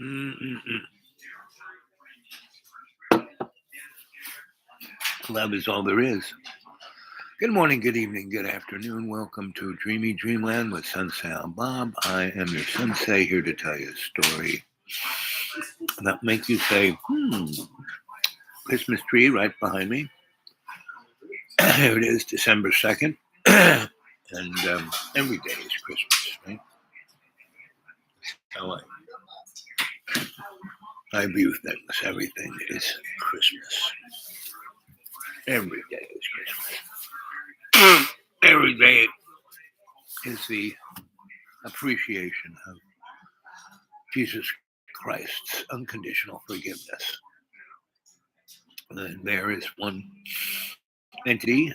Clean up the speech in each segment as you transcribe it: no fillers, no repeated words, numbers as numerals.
Mm-mm-mm. Love is all there is. Good morning, good evening, good afternoon. Welcome to Dreamy Dreamland with Sensei Bob. I am your sensei here to tell you a story that make you say, Christmas tree right behind me. Here it is, December 2nd. And every day is Christmas, right? How I view things. Everything is Christmas. Every day is Christmas. Every day is the appreciation of Jesus Christ's unconditional forgiveness. And there is one entity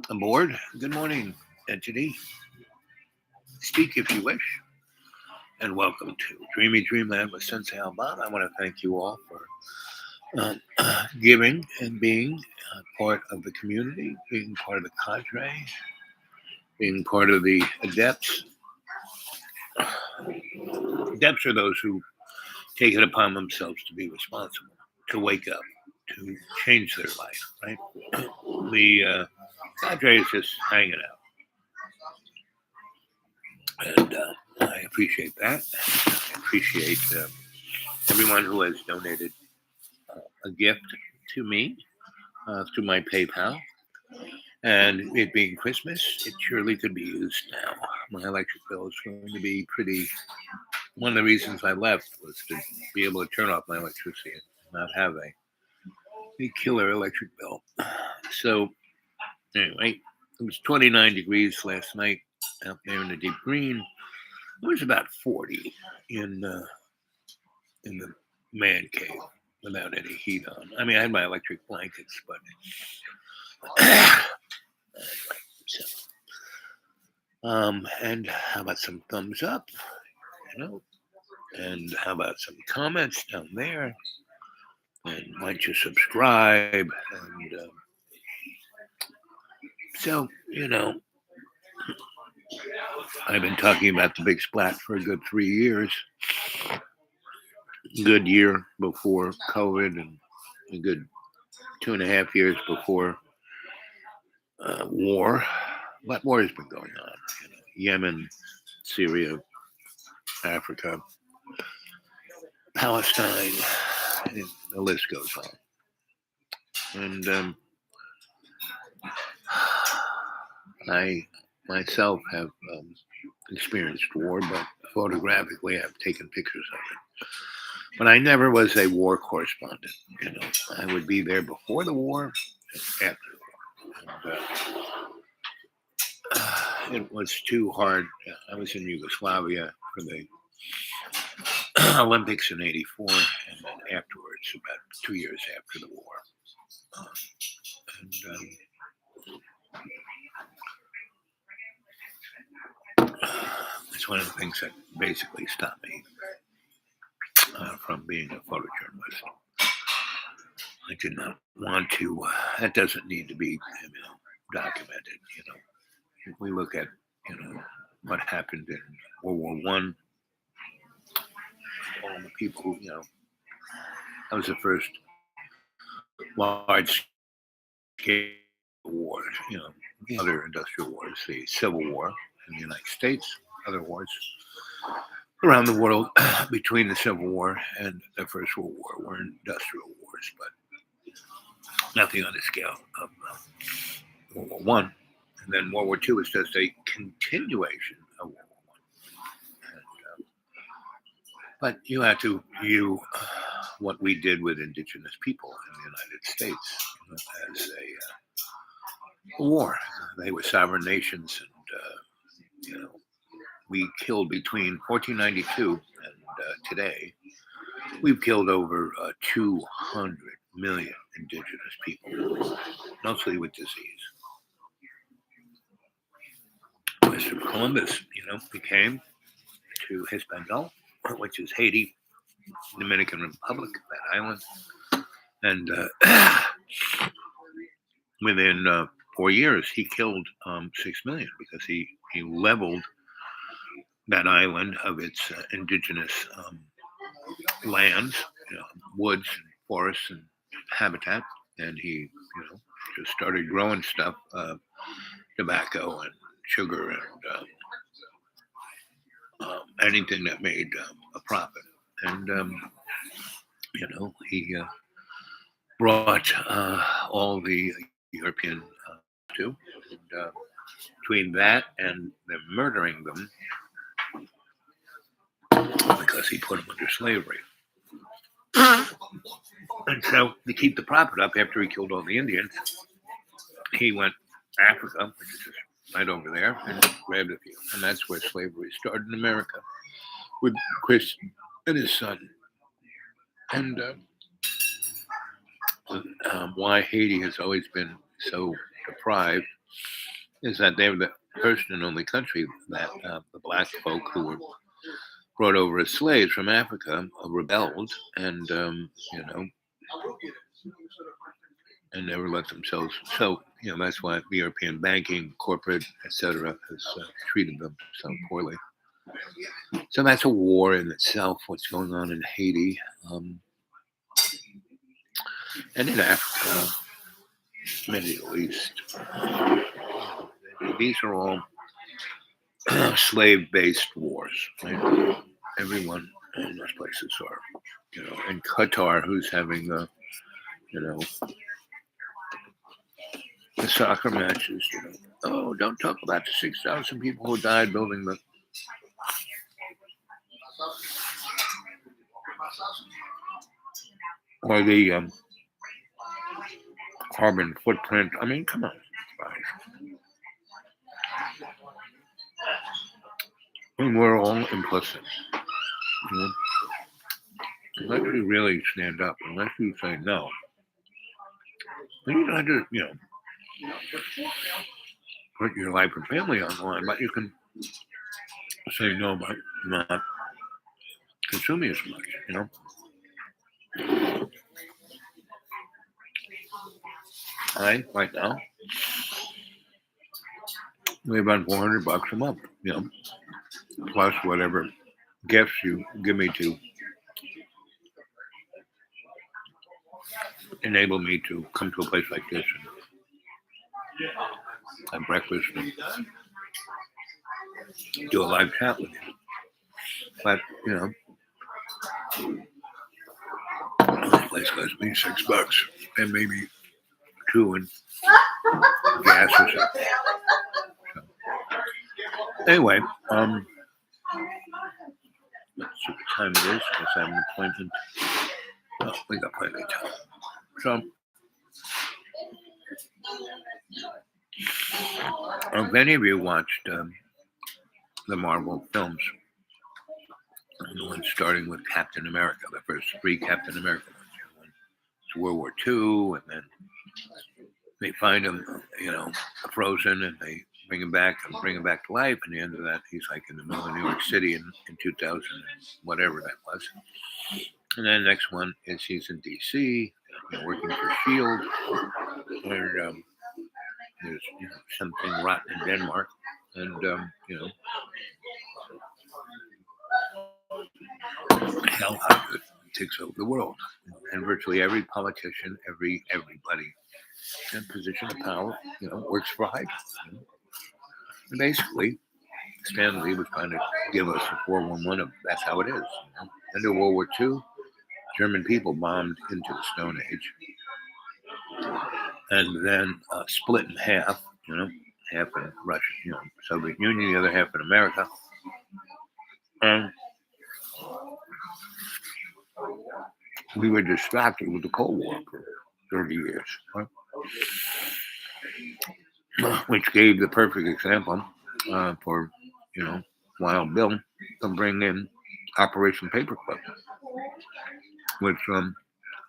aboard. Good morning, entity. Speak if you wish. And welcome to Dreamy Dreamland with Sensei Alban. I want to thank you all for giving and being part of the community, being part of the cadre, being part of the adepts. Adepts are those who take it upon themselves to be responsible, to wake up, to change their life, right? The cadre is just hanging out. And I appreciate that. I appreciate everyone who has donated a gift to me through my PayPal. And it being Christmas, it surely could be used now. My electric bill is going to be pretty. One of the reasons I left was to be able to turn off my electricity and not have a killer electric bill. So, anyway, it was 29 degrees last night out there in the deep green. It was about 40 in the man cave without any heat on. I mean, I had my electric blankets, but and how about some thumbs up, and how about some comments down there, and might you subscribe, and so I've been talking about the big splat for a good 3 years. Good year before COVID, and a good 2.5 years before war. What war has been going on? Yemen, Syria, Africa, Palestine, and the list goes on. And I myself have experienced war, but photographically I've taken pictures of it. But I never was a war correspondent. I would be there before the war and after the war. And it was too hard. I was in Yugoslavia for the Olympics in '84, and then afterwards, about 2 years after the war. It's one of the things that basically stopped me from being a photojournalist. I did not want to. That doesn't need to be, documented. If we look at, what happened in World War One, all the people who, that was the first large scale wars. Other industrial wars, the Civil War in the United States, other wars around the world between the Civil War and the First World War were industrial wars, but nothing on the scale of World War One. And then World War II is just a continuation of World War One. But you have to view what we did with indigenous people in the United States as a war. They were sovereign nations, and we killed between 1492 and today. We've killed over 200 million indigenous people, mostly with disease. Christopher Columbus, became to Hispaniola, which is Haiti, Dominican Republic, that island, and within 4 years he killed 6 million because he leveled that island of its indigenous lands, woods and forests and habitat, and he, just started growing stuff, tobacco and sugar and anything that made a profit. And he brought all the European to, and between that and them murdering them because he put them under slavery. And so to keep the profit up after he killed all the Indians, he went to Africa, which is just right over there, and grabbed a few. And that's where slavery started in America with Chris and his son. And why Haiti has always been so deprived is that they were the first and only country that the black folk who were brought over as slaves from Africa rebelled and, and never let themselves. So, that's why the European banking, corporate, etc., has treated them so poorly. So that's a war in itself, what's going on in Haiti and in Africa, Middle East. These are all slave-based wars, right? Everyone in those places are, in Qatar, who's having, the soccer matches, oh, don't talk about the 6,000 people who died building the or the carbon footprint. I mean, come on, guys. I mean, we're all implicit. Unless you really stand up, unless you say no, then you don't have to, put your life and family on the line, but you can say no by not consuming as much, right now, we about $400 a month, plus whatever gifts you give me to enable me to come to a place like this and have breakfast and do a live chat with you. But, this place costs me $6 and maybe $2 in gas or something. So, anyway, let's see what time it is. Because I have an appointment. Oh, we got plenty of time. So, if any of you watched the Marvel films, the one starting with Captain America, the first 3 Captain America ones, it's World War II, and then they find him, frozen, and they bring him back to life. And the end of that, he's like in the middle of New York City in 2000, whatever that was. And then the next one is he's in DC, working for Shield, and there's something rotten in Denmark, and Hell Hydra takes over the world, and virtually every politician, everybody in position of power, works for Hydra. And basically, Stan Lee was trying to give us a 411 of that's how it is. Under World War II, German people bombed into the Stone Age, and then split in half. Half in Russia, Soviet Union, the other half in America, and we were distracted with the Cold War for 30 years, right? Which gave the perfect example for, Wild Bill to bring in Operation Paperclip, which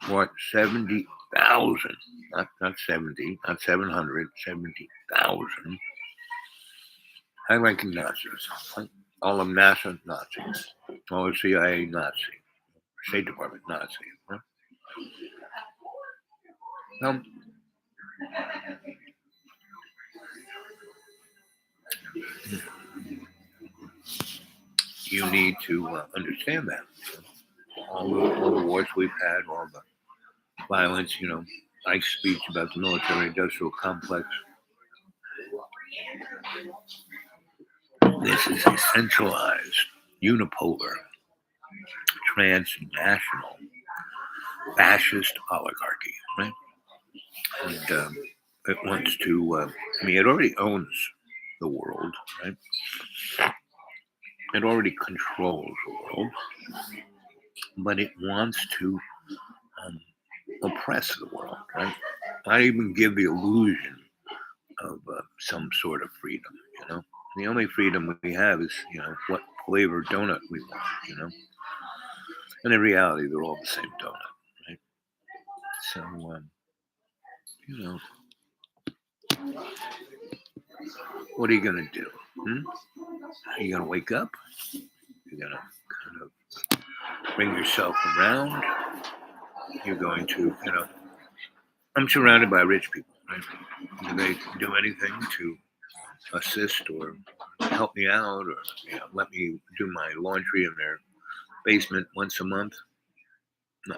what 70,000, not 70, not 700, 70,000 high-ranking Nazis, all of NASA Nazis, all of CIA Nazi, State Department Nazi. Right? Now, you need to understand that. all the wars we've had, all the violence, Ike's speech about the military-industrial complex. This is a centralized, unipolar, transnational, fascist oligarchy, right? And it wants to, it already owns the world, right? It already controls the world, but it wants to oppress the world, right? Not even give the illusion of some sort of freedom, The only freedom we have is, what flavor donut we want, And in reality, they're all the same donut, right? So, what are you going to do? Are you going to wake up? You're going to kind of bring yourself around. You're going to, I'm surrounded by rich people, right? Do they do anything to assist or help me out or let me do my laundry in their basement once a month? No.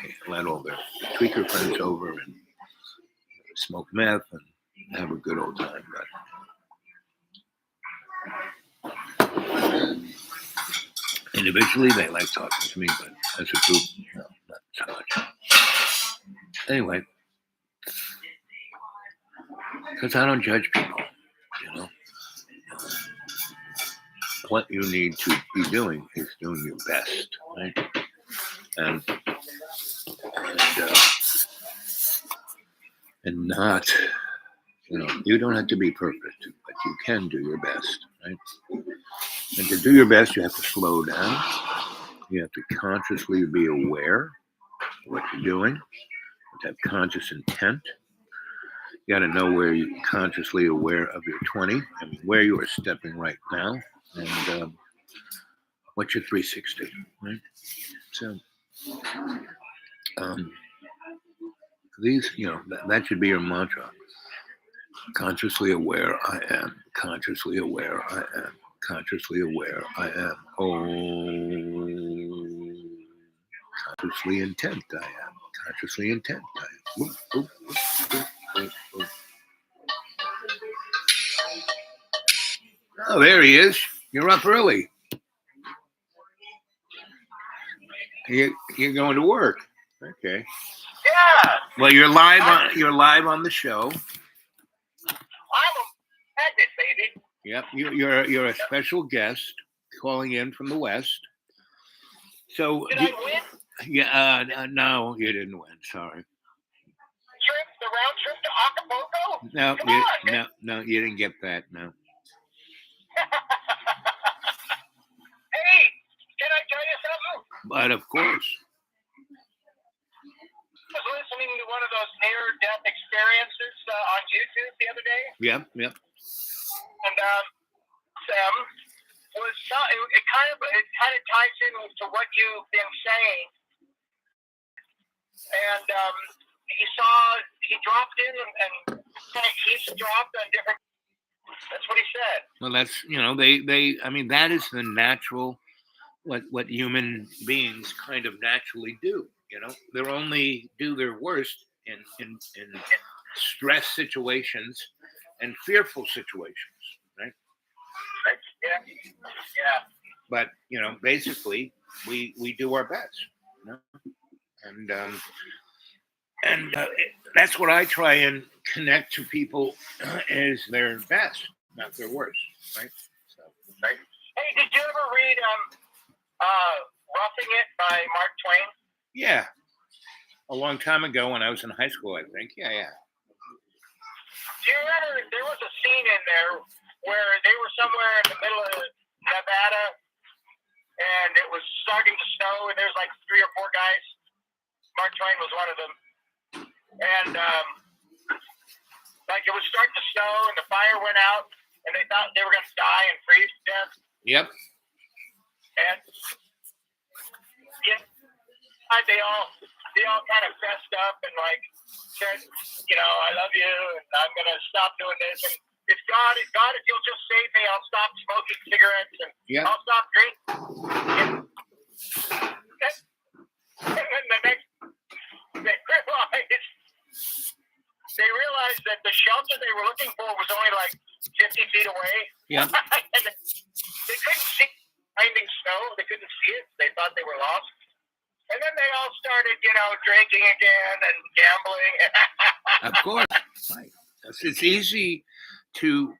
They let all their tweaker friends over and smoke meth and have a good old time. But individually, they like talking to me, but as a group, no, not so much. Anyway, because I don't judge people, What you need to be doing is doing your best, right? And not, you don't have to be perfect, but you can do your best, right? And to do your best, you have to slow down. You have to consciously be aware of what you're doing. You have to have conscious intent. You got to know where you're consciously aware of your 20, where you are stepping right now, and what's your 360, right? So, these, that should be your mantra. Consciously aware I am. Consciously aware I am. Consciously aware I am. Oh, consciously intent I am. Consciously intent I am. Ooh, ooh, ooh, ooh, ooh. Oh, there he is. You're up early. You're going to work. Okay. Yeah. Well, you're live on the show. I'm a magnet, baby. Yep. You're a special guest calling in from the West. So did I win? Yeah. No, you didn't win. Sorry. The round trip to Acapulco? No, you didn't get that. No. Hey, can I tell you something? But of course. I was listening to one of those near-death experiences on YouTube the other day. Yep. And Sam was it kind of ties in to what you've been saying. And he dropped in and he's dropped on different. That's what he said. Well, that's that is the natural what human beings kind of naturally do. They only do their worst in stress situations and fearful situations, right? Yeah. But basically, we do our best, and that's what I try and connect to people is their best, not their worst, right? So, right. Hey, did you ever read Roughing It by Mark Twain? Yeah, a long time ago when I was in high school, I think. Yeah. Do you remember there was a scene in there where they were somewhere in the middle of Nevada and it was starting to snow and there's like 3 or 4 guys. Mark Twain was one of them. And it was starting to snow and the fire went out and they thought they were going to die and freeze to death. Yep. And they all kind of fessed up and said, I love you and I'm going to stop doing this. And if you'll just save me, I'll stop smoking cigarettes and I'll stop drinking. the shelter they were looking for was only like 50 feet away. Yeah. And they couldn't see finding snow. They couldn't see it. They thought they were lost. And then they all started, drinking again and gambling. Of course. Right. It's easy to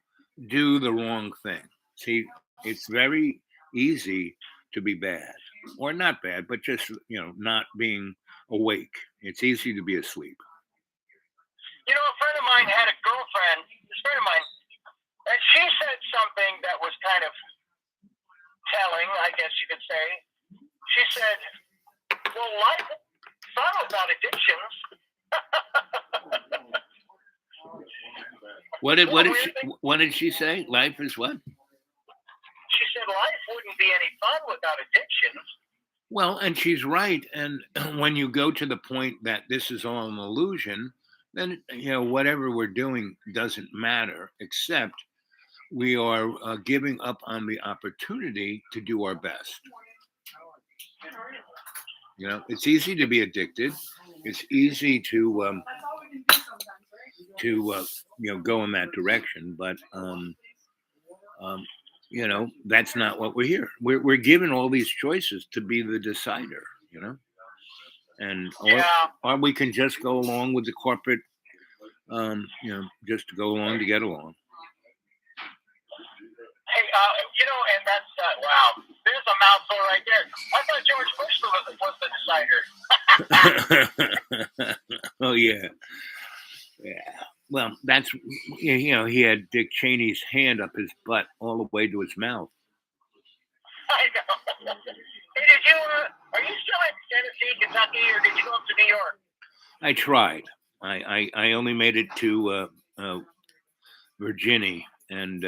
do the wrong thing. See, it's very easy to be bad, or not bad, but just, not being awake. It's easy to be asleep. A friend of mine had a girlfriend, this friend of mine, and she said something that was kind of telling, I guess you could say. She said, well, life is fun without addictions. What did she say? Life is what? She said life wouldn't be any fun without addictions. Well, and she's right. And when you go to the point that this is all an illusion, then whatever we're doing doesn't matter, except we are giving up on the opportunity to do our best. It's easy to be addicted. It's easy to go in that direction, but that's not what we're here. We're given all these choices to be the decider. And or we can just go along with the corporate, just to go along to get along. Hey, and that's wow. There's a mouthful right there. I thought George Bush was the decider. Oh yeah. Well, that's he had Dick Cheney's hand up his butt all the way to his mouth. I know. Hey, did you? Are you still in Tennessee, Kentucky, or did you go up to New York? I tried. I only made it to Virginia, and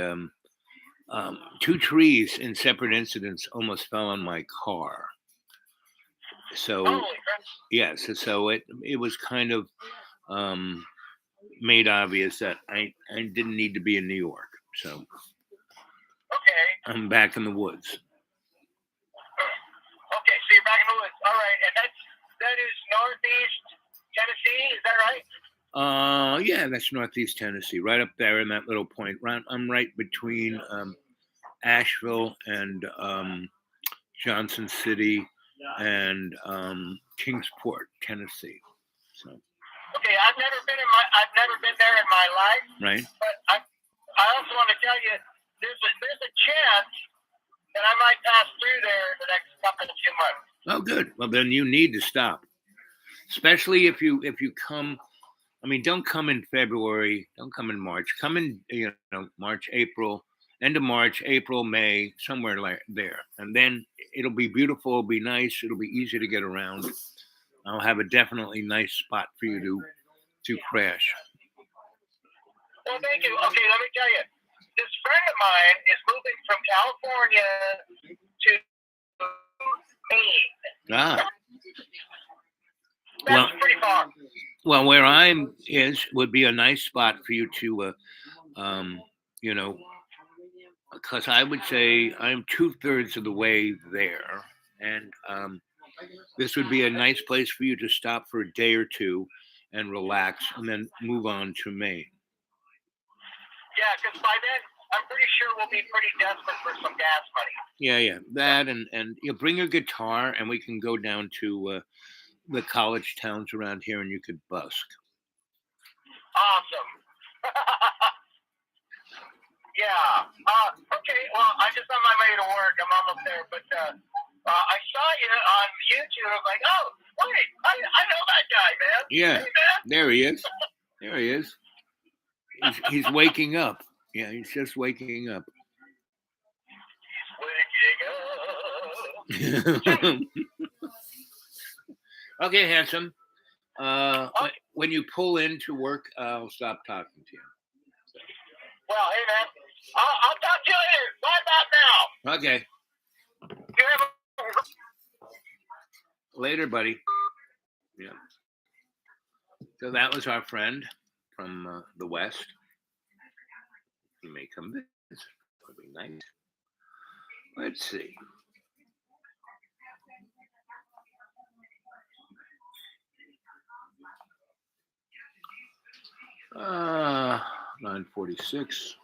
2 trees in separate incidents almost fell on my car. So yes, so it was kind of made obvious that I didn't need to be in New York. So okay, I'm back in the woods. Okay, so you're back in the woods. All right, and that is northeast Tennessee, is that right? Yeah, that's northeast Tennessee, right up there in that little point. I'm right between Asheville and Johnson City and Kingsport, Tennessee. So. Okay, I've never been there in my life. Right. But I also want to tell you, there's a chance that I might pass through there in the next couple of few months. Oh, good. Well, then you need to stop, especially if you come. I mean, don't come in February. Don't come in March. Come in, March, April, end of March, April, May, somewhere like there, and then it'll be beautiful. It'll be nice. It'll be easy to get around. I'll have a definitely nice spot for you to crash. Well, thank you. Okay, let me tell you. This friend of mine is moving from California to Maine. That's pretty far. Well, where I'm would be a nice spot for you to, because I would say I'm 2/3 of the way there, and this would be a nice place for you to stop for a day or two and relax, and then move on to Maine. Yeah, because by then I'm pretty sure we'll be pretty desperate for some gas money. Yeah, that and you bring your guitar, and we can go down to the college towns around here, and you could busk. Awesome. Yeah. Okay. Well, I just on my way to work. I'm almost there, but I saw you on YouTube. I was like, oh, wait, I know that guy, man. Yeah. Hey, man. There he is. There he is. He's waking up. Yeah, he's just waking up. He's waking up. Okay, handsome. When you pull into work, I'll stop talking to you. Well, hey, man. I'll talk to you later. Bye about now. Okay. You have Later, buddy. Yeah. So that was our friend from the West. He may come visit. That'd be nice. Let's see. 9:46.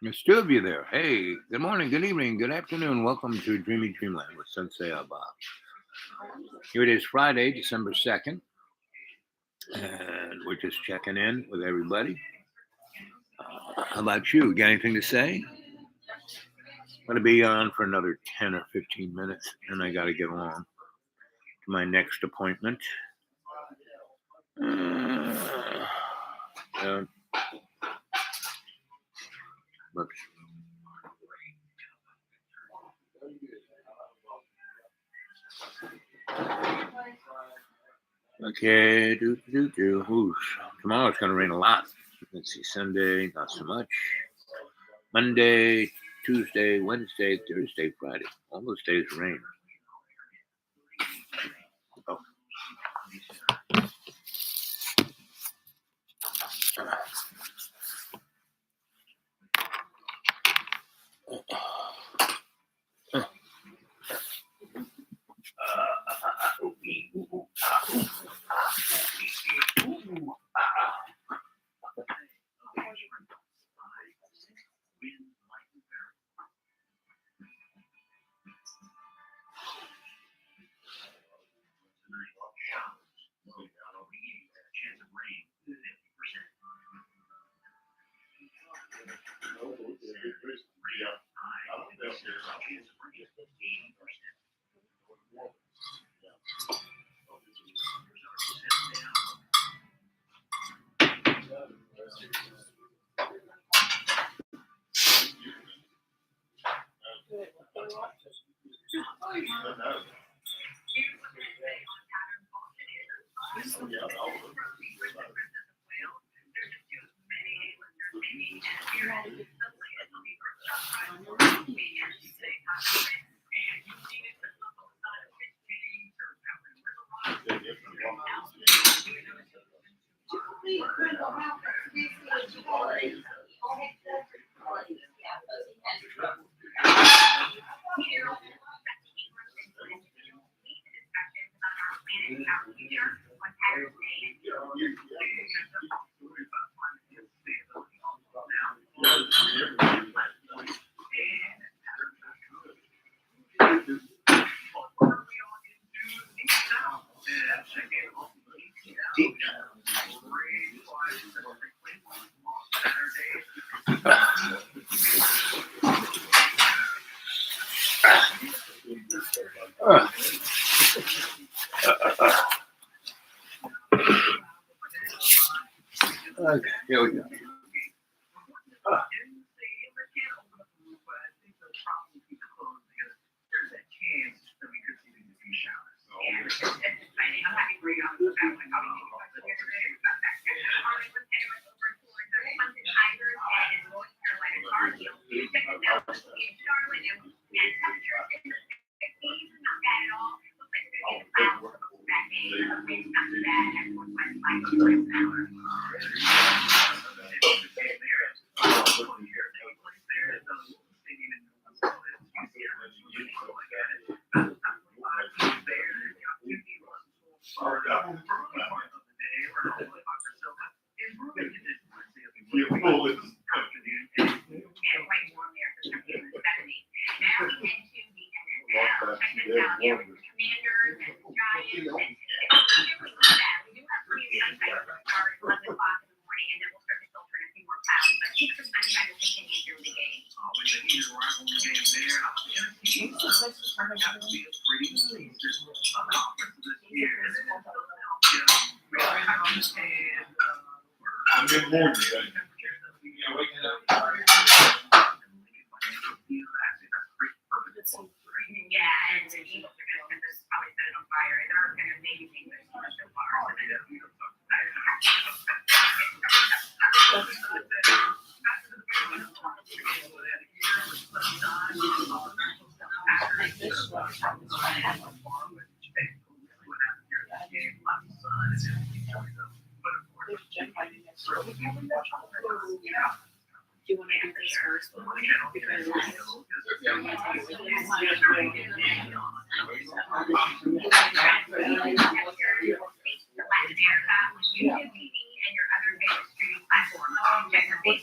There's two of you there. Hey, good morning, good evening, good afternoon. Welcome to Dreamy Dreamland with Sensei Abba. Here it is, Friday, December 2nd. And we're just checking in with everybody. How about you? Got anything to say? I'm going to be on for another 10 or 15 minutes, and I got to get along to my next appointment. Whoops. Okay, Ooh, tomorrow it's going to rain a lot. Let's see, Sunday, not so much. Monday, Tuesday, Wednesday, Thursday, Friday. All those days rain. Oh. Okay, here we go.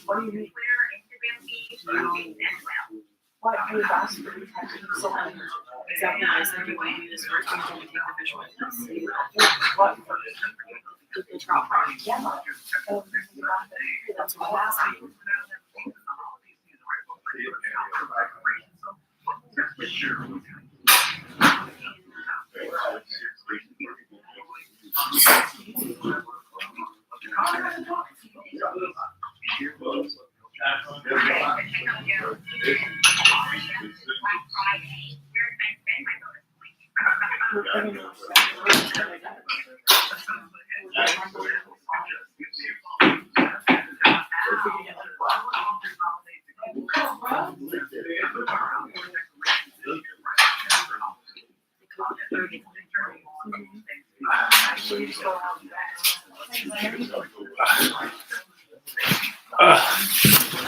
What do you mean? What you've asked for detective so exactly what I said you want to do this first, you're going to take the fish witness. What first? The trout farm. Yeah. That's what I asked you.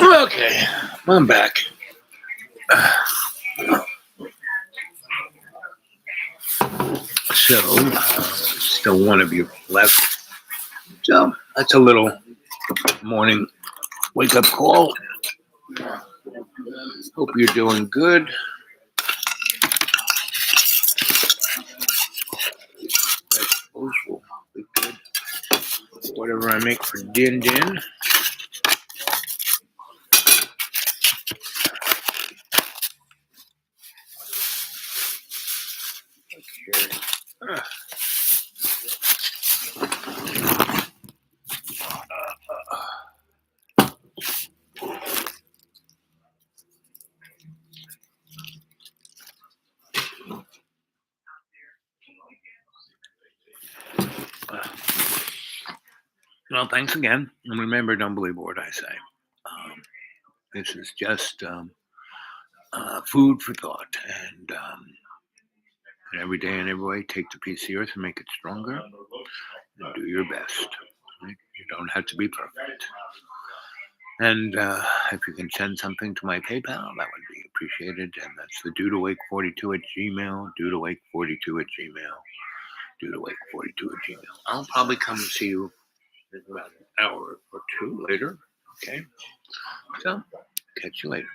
Okay, I'm back. So, still one of you left. So, that's a little morning wake up call. Hope you're doing good. Vegetables will be good. Whatever I make for Din Din. Okay. Well, thanks again. And remember, don't believe a word I say. This is just food for thought. And every day and every way, take the piece of the earth and make it stronger. And do your best. Right? You don't have to be perfect. And if you can send something to my PayPal, that would be appreciated. And that's the dudewake42 at Gmail, dudewake42 at Gmail, dudewake42 at Gmail. I'll probably come and see you in about an hour or two later. Okay? So, catch you later.